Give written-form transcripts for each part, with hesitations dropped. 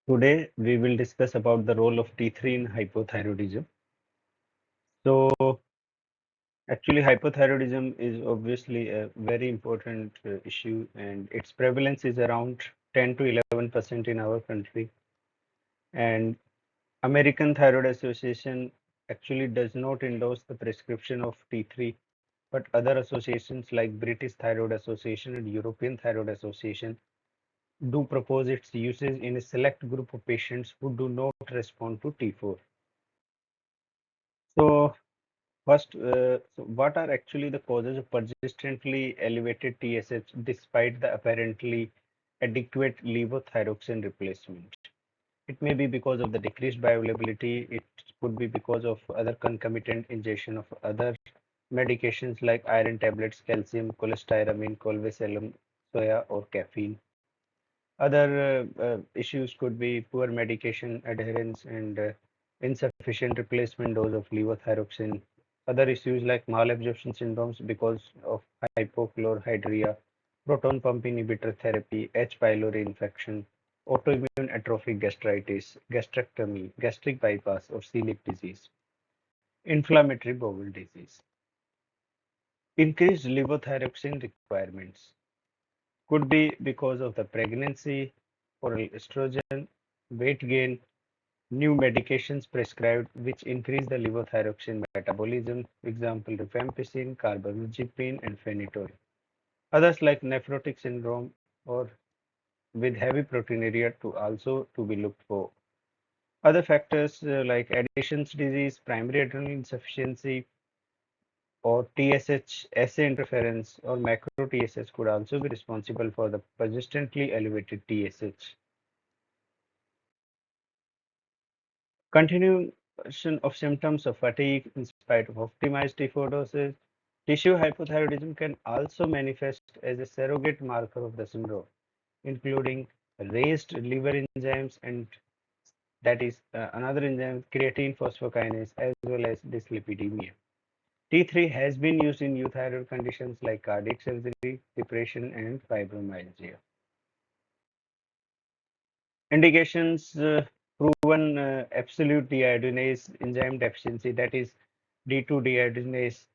Today we will discuss about the role of T3 in hypothyroidism. So actually hypothyroidism is obviously a very important issue and its prevalence is around 10 to 11% in our country. And American Thyroid Association actually does not endorse the prescription of T3, but other associations like British Thyroid Association and European Thyroid Association do propose its usage in a select group of patients who do not respond to T4. So so what are actually the causes of persistently elevated TSH despite the apparently adequate levothyroxine replacement? It may be because of the decreased bioavailability. It could be because of other concomitant ingestion of other medications like iron tablets, calcium, cholestyramine, colvacillin, soya, or caffeine. Other issues could be poor medication adherence and insufficient replacement dose of levothyroxine. Other issues like malabsorption syndromes because of hypochlorhydria, proton pump inhibitor therapy, H. pylori infection, autoimmune atrophic gastritis, gastrectomy, gastric bypass, or celiac disease, inflammatory bowel disease. Increased levothyroxine requirements could be because of the pregnancy, oral estrogen, weight gain, new medications prescribed which increase the levothyroxine metabolism, example rifampicin, carbamazepine, and phenytoin. Others like nephrotic syndrome or with heavy proteinuria to be looked for. Other factors like Addison's disease, primary adrenal insufficiency, or TSH assay interference or macro TSH could also be responsible for the persistently elevated TSH. Continuation of symptoms of fatigue in spite of optimized T4 doses. Tissue hypothyroidism can also manifest as a surrogate marker of the syndrome, including raised liver enzymes and that is another enzyme, creatine phosphokinase, as well as dyslipidemia. T3 has been used in euthyroid conditions like cardiac surgery, depression, and fibromyalgia. Indications proven absolute deiodinase enzyme deficiency, that is D2 deiodinase,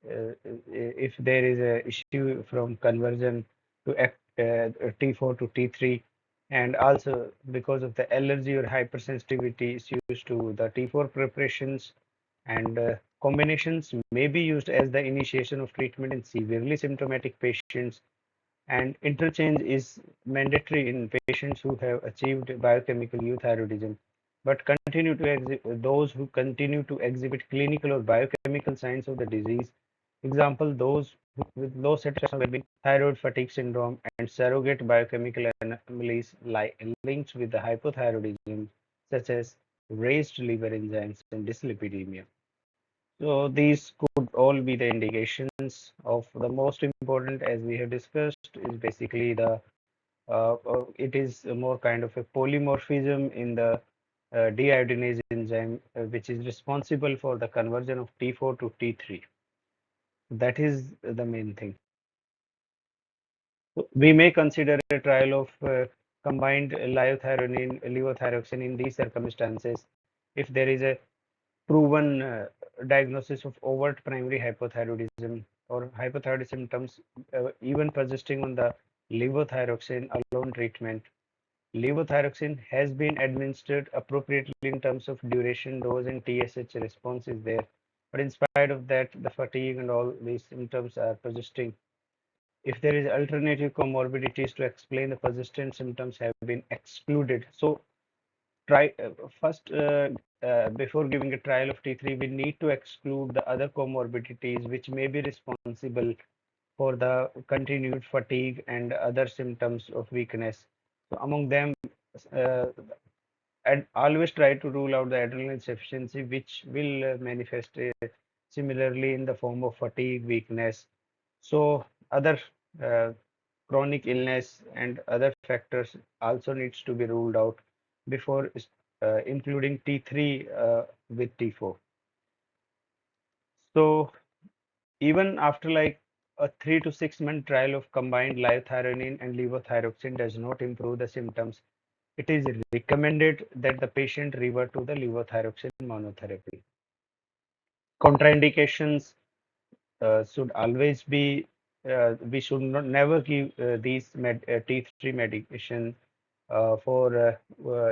if there is a issue from conversion to T4 to T3, and also because of the allergy or hypersensitivity issues to the T4 preparations, and combinations may be used as the initiation of treatment in severely symptomatic patients, and interchange is mandatory in patients who have achieved biochemical euthyroidism but continue to those who continue to exhibit clinical or biochemical signs of the disease. Example, those with low saturation well-being, thyroid fatigue syndrome, and surrogate biochemical anomalies linked with the hypothyroidism, such as raised liver enzymes and dyslipidemia. So these could all be the indications of the most important, as we have discussed, is basically it is a more kind of a polymorphism in the deiodinase enzyme, which is responsible for the conversion of T4 to T3. That is the main thing. So we may consider a trial of combined levothyroxine in these circumstances if there is a proven diagnosis of overt primary hypothyroidism or hypothyroid symptoms, even persisting on the levothyroxine alone treatment. Levothyroxine has been administered appropriately in terms of duration, dose, and TSH response is there. But in spite of that, the fatigue and all these symptoms are persisting. If there is alternative comorbidities to explain the persistent symptoms have been excluded. So try first before giving a trial of T3, we need to exclude the other comorbidities which may be responsible for the continued fatigue and other symptoms of weakness. So among them, uh, and always try to rule out the adrenal insufficiency, which will manifest similarly in the form of fatigue, weakness. So other uh, chronic illness and other factors also needs to be ruled out before including T3 with T4. So even after like a 3 to 6 month trial of combined liothyronine and levothyroxine does not improve the symptoms, it is recommended that the patient revert to the levothyroxine monotherapy. Contraindications should always be we should not never give these T3 medication for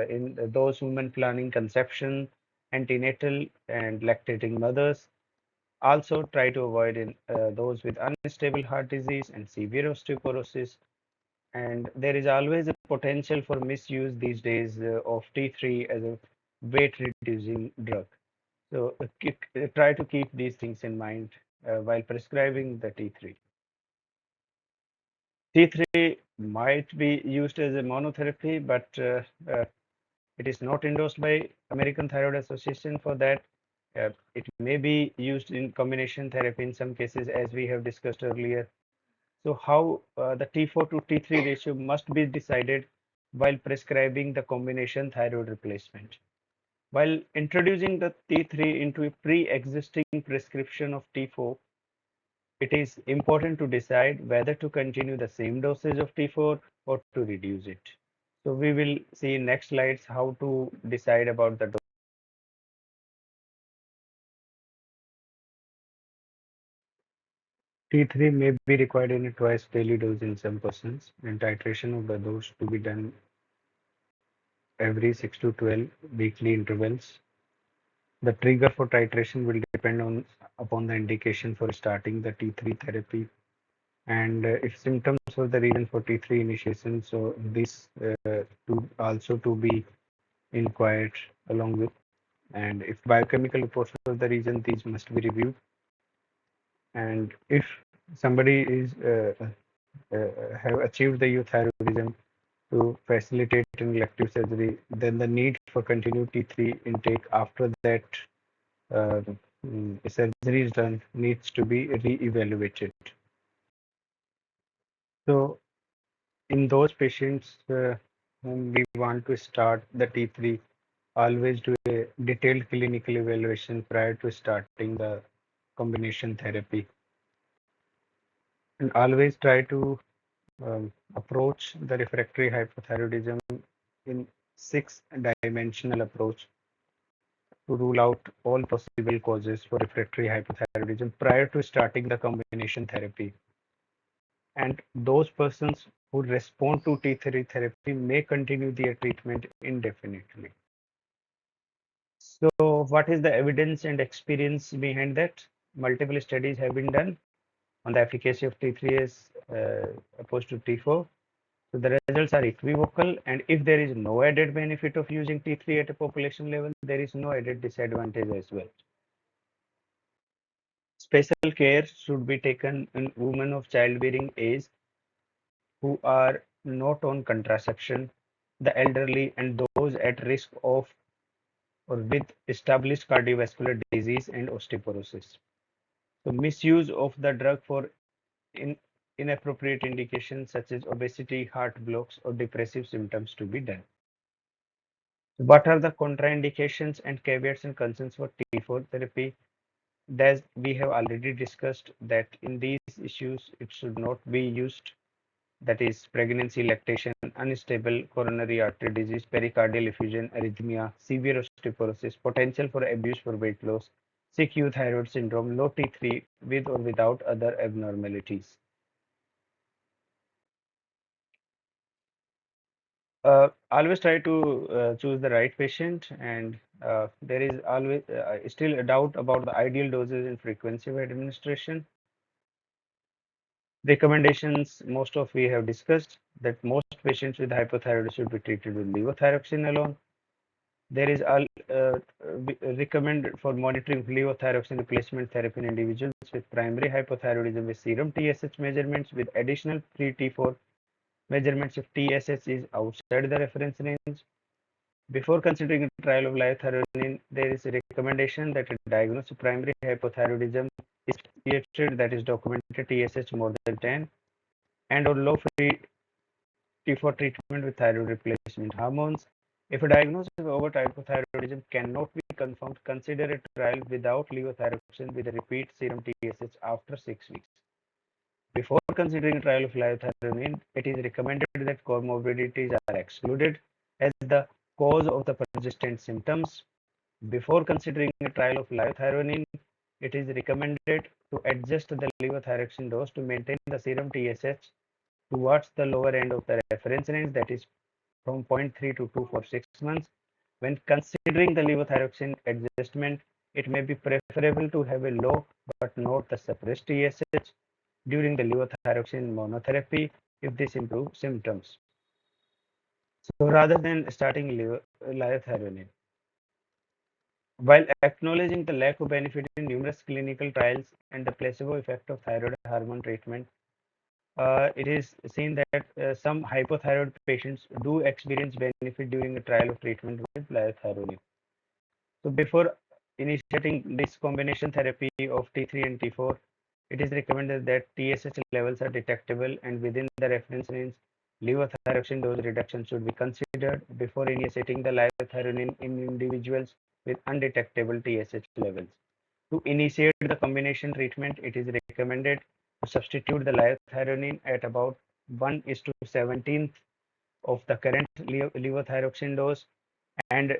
in those women planning conception, antenatal and lactating mothers. Also try to avoid in those with unstable heart disease and severe osteoporosis. And there is always a potential for misuse these days of T3 as a weight reducing drug. So try to keep these things in mind while prescribing the T3. T3 might be used as a monotherapy, but it is not endorsed by American Thyroid Association for that. It may be used in combination therapy in some cases, as we have discussed earlier. So how the T4 to T3 ratio must be decided while prescribing the combination thyroid replacement. While introducing the T3 into a pre-existing prescription of T4, it is important to decide whether to continue the same dosage of T4 or to reduce it. So we will see in next slides how to decide about the dose. T3 may be required in a twice daily dose in some persons, and titration of the dose to be done every 6 to 12 weekly intervals. The trigger for titration will depend on upon the indication for starting the T3 therapy and if symptoms were the reason for T3 initiation. So this to also to be inquired along with, and if biochemical reports were the reason, these must be reviewed. And if somebody is have achieved the euthyroidism to facilitate an elective surgery, then the need for continued T3 intake after that uh, surgery is done needs to be re-evaluated. So in those patients whom we want to start the T3, always do a detailed clinical evaluation prior to starting the combination therapy. And always try to approach the refractory hypothyroidism in six-dimensional approach to rule out all possible causes for refractory hypothyroidism prior to starting the combination therapy. And those persons who respond to T3 therapy may continue their treatment indefinitely. So, what is the evidence and experience behind that? Multiple studies have been done on the efficacy of T3 as opposed to T4. So, the results are equivocal, and if there is no added benefit of using T3 at a population level, there is no added disadvantage as well. Special care should be taken in women of childbearing age who are not on contraception, the elderly, and those at risk of or with established cardiovascular disease and osteoporosis. So misuse of the drug for in, inappropriate indications such as obesity, heart blocks, or depressive symptoms to be done. What are the contraindications and caveats and concerns for T4 therapy? As we have already discussed that in these issues, it should not be used, that is pregnancy, lactation, unstable coronary artery disease, pericardial effusion, arrhythmia, severe osteoporosis, potential for abuse for weight loss, sick thyroid syndrome, low T3 with or without other abnormalities. Always try to choose the right patient, and there is always still a doubt about the ideal doses and frequency of administration. Recommendations, most of we have discussed that most patients with hypothyroidism should be treated with levothyroxine alone. There is recommended for monitoring levothyroxine replacement therapy in individuals with primary hypothyroidism with serum TSH measurements with additional 3T4 measurements if TSH is outside the reference range. Before considering a trial of liothyronine, there is a recommendation that a diagnosis of primary hypothyroidism is pediatric that is documented TSH more than 10 and or low free T4 treatment with thyroid replacement hormones. If a diagnosis of overt hypothyroidism cannot be confirmed, consider a trial without levothyroxine with a repeat serum TSH after 6 weeks. Before considering a trial of liothyronine, it is recommended that comorbidities are excluded as the cause of the persistent symptoms. Before considering a trial of liothyronine, it is recommended to adjust the levothyroxine dose to maintain the serum TSH towards the lower end of the reference range, that is from zero point 0.3 to 2 for 6 months. When considering the levothyroxine adjustment, it may be preferable to have a low but not the suppressed TSH during the levothyroxine monotherapy if this improves symptoms. So rather than starting liothyronine. While acknowledging the lack of benefit in numerous clinical trials and the placebo effect of thyroid hormone treatment, it is seen that some hypothyroid patients do experience benefit during a trial of treatment with liothyronine. So before initiating this combination therapy of T3 and T4, it is recommended that TSH levels are detectable and within the reference range. Levothyroxine dose reduction should be considered before initiating the liothyronine in individuals with undetectable TSH levels. To initiate the combination treatment, it is recommended to substitute the liothyronine at about 1 is to 17th of the current levothyroxine dose and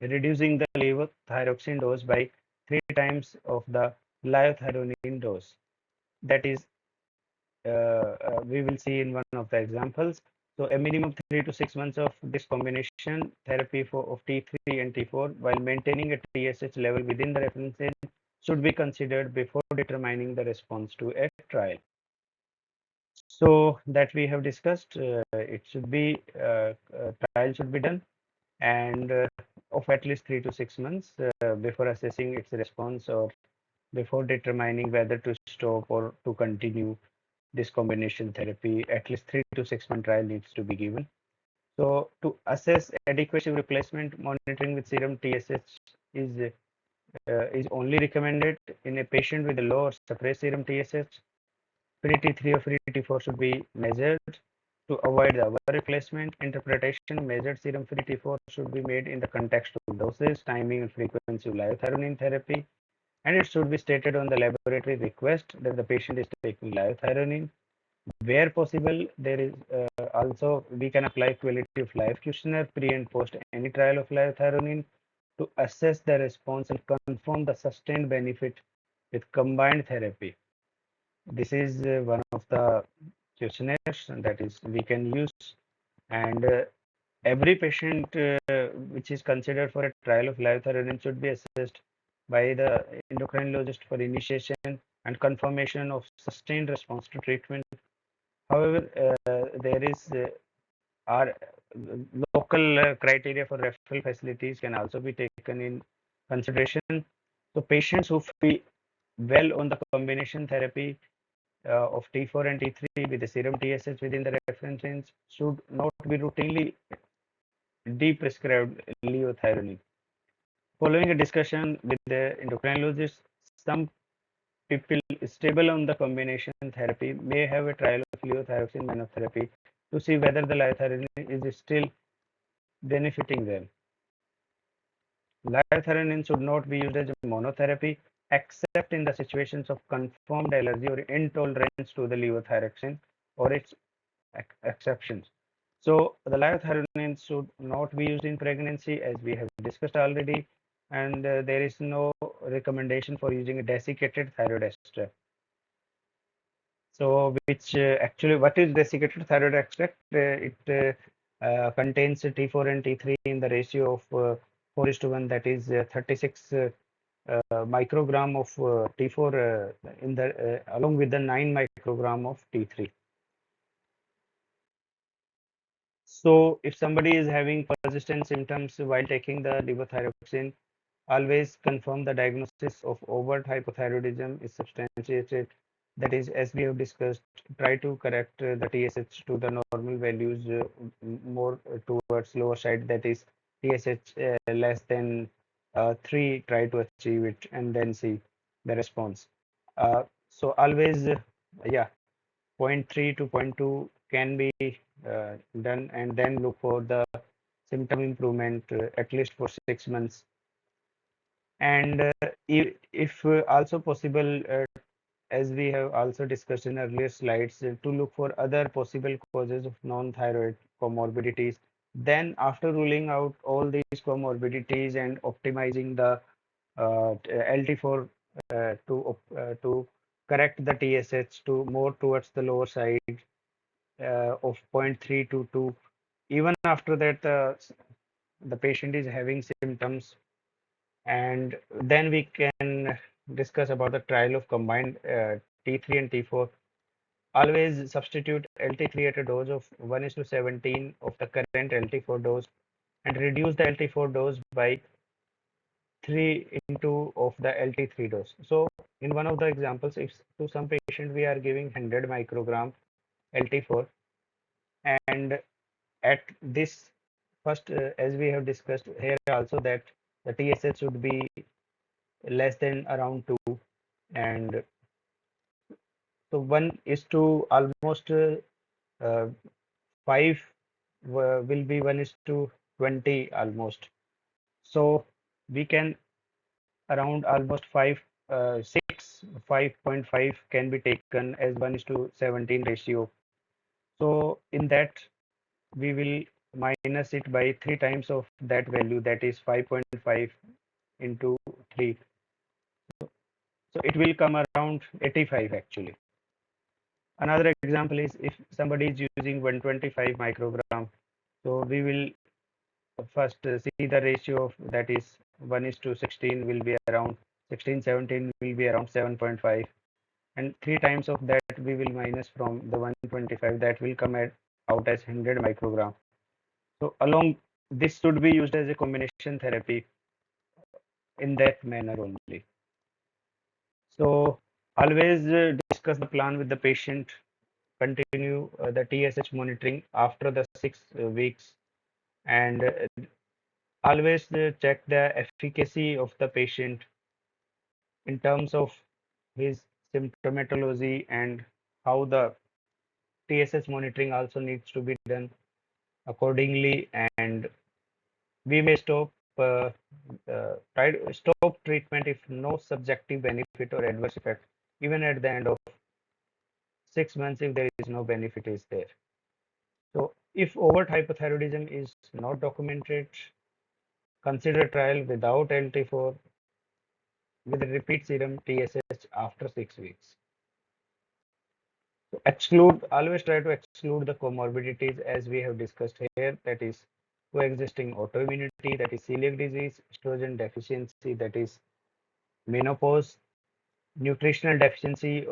reducing the levothyroxine dose by 3 times of the liothyronine dose. That is, we will see in one of the examples. So a minimum 3 to 6 months of this combination therapy of T3 and T4 while maintaining a TSH level within the reference range should be considered before determining the response to a trial. So that we have discussed, it should be trial should be done and of at least 3 to 6 months before assessing its response or before determining whether to stop or to continue this combination therapy. At least 3 to 6 month trial needs to be given. So to assess adequacy of replacement, monitoring with serum TSH is only recommended in a patient with a low or suppressed serum TSH. Free T3 or free T4 should be measured to avoid the over replacement. Interpretation measured serum free T4 should be made in the context of doses, timing, and frequency of liothyronine therapy. And it should be stated on the laboratory request that the patient is taking liothyronine. Where possible, there is also we can apply quality of life questionnaire pre and post any trial of liothyronine to assess the response and confirm the sustained benefit with combined therapy. This is one of the questionnaires that is we can use, and every patient which is considered for a trial of liothyronine should be assessed by the endocrinologist for initiation and confirmation of sustained response to treatment. However, there is our local criteria for referral facilities can also be taken in consideration. So patients who feel well on the combination therapy of T4 and T3 with the serum TSH within the reference range should not be routinely de-prescribed liothyronine. Following a discussion with the endocrinologist, some people stable on the combination therapy may have a trial of levothyroxine monotherapy to see whether the liothyronine is still benefiting them. Liothyronine should not be used as a monotherapy except in the situations of confirmed allergy or intolerance to the levothyroxine or its exceptions. So the liothyronine should not be used in pregnancy as we have discussed already, and there is no recommendation for using a desiccated thyroid extract. So which actually what is desiccated thyroid extract? It contains T4 and T3 in the ratio of 4:1, that is 36 microgram of T4 in the along with the 9 microgram of T3. So if somebody is having persistent symptoms while taking the levothyroxine, always confirm the diagnosis of overt hypothyroidism is substantiated. That is, as we have discussed, try to correct the TSH to the normal values more towards lower side. That is, TSH less than 3, try to achieve it and then see the response. So always, yeah, 0.3 to 0.2 can be done and then look for the symptom improvement at least for 6 months. And if also possible, as we have also discussed in earlier slides, to look for other possible causes of non-thyroid comorbidities Then after ruling out all these comorbidities and optimizing the LT4 to correct the TSH to more towards the lower side of zero point 0.3 to 2. Even after that, the patient is having symptoms, and then we can discuss about the trial of combined T3 and T4. Always substitute LT3 at a dose of 1:17 of the current LT4 dose and reduce the LT4 dose by 3 into of the LT3 dose. So in one of the examples, if to some patient we are giving 100 microgram LT4, and at this first, as we have discussed here also, that the TSH should be less than around 2, and so 1 is to almost uh, 5 will be 1 is to 20 almost. So we can around almost 5.5 can be taken as 1 is to 17 ratio. So in that we will minus it by 3 times of that value, that is 5.5 into 3. So it will come around 85 actually. Another example is if somebody is using 125 microgram, so we will first see the ratio of, that is 1 is to 16 will be around 16, 17 will be around 7.5, and 3 times of that we will minus from the 125, that will come out as 100 microgram. So along this should be used as a combination therapy in that manner only. So always discuss the plan with the patient, continue the TSH monitoring after the 6 weeks, and always check the efficacy of the patient in terms of his symptomatology and how the TSH monitoring also needs to be done accordingly, and we may try to stop treatment if no subjective benefit or adverse effect, even at the end of 6 months if there is no benefit is there. So if overt hypothyroidism is not documented, consider trial without LT4 with repeat serum TSH after 6 weeks. So exclude, always try to exclude the comorbidities as we have discussed here, that is coexisting autoimmunity, that is celiac disease, estrogen deficiency, that is menopause, nutritional deficiency,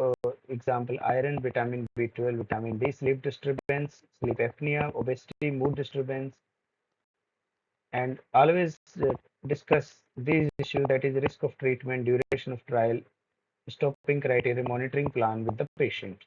example iron, vitamin B12, vitamin D, sleep disturbance, sleep apnea, obesity, mood disturbance, and always discuss these issues, that is risk of treatment, duration of trial, stopping criteria, monitoring plan with the patient.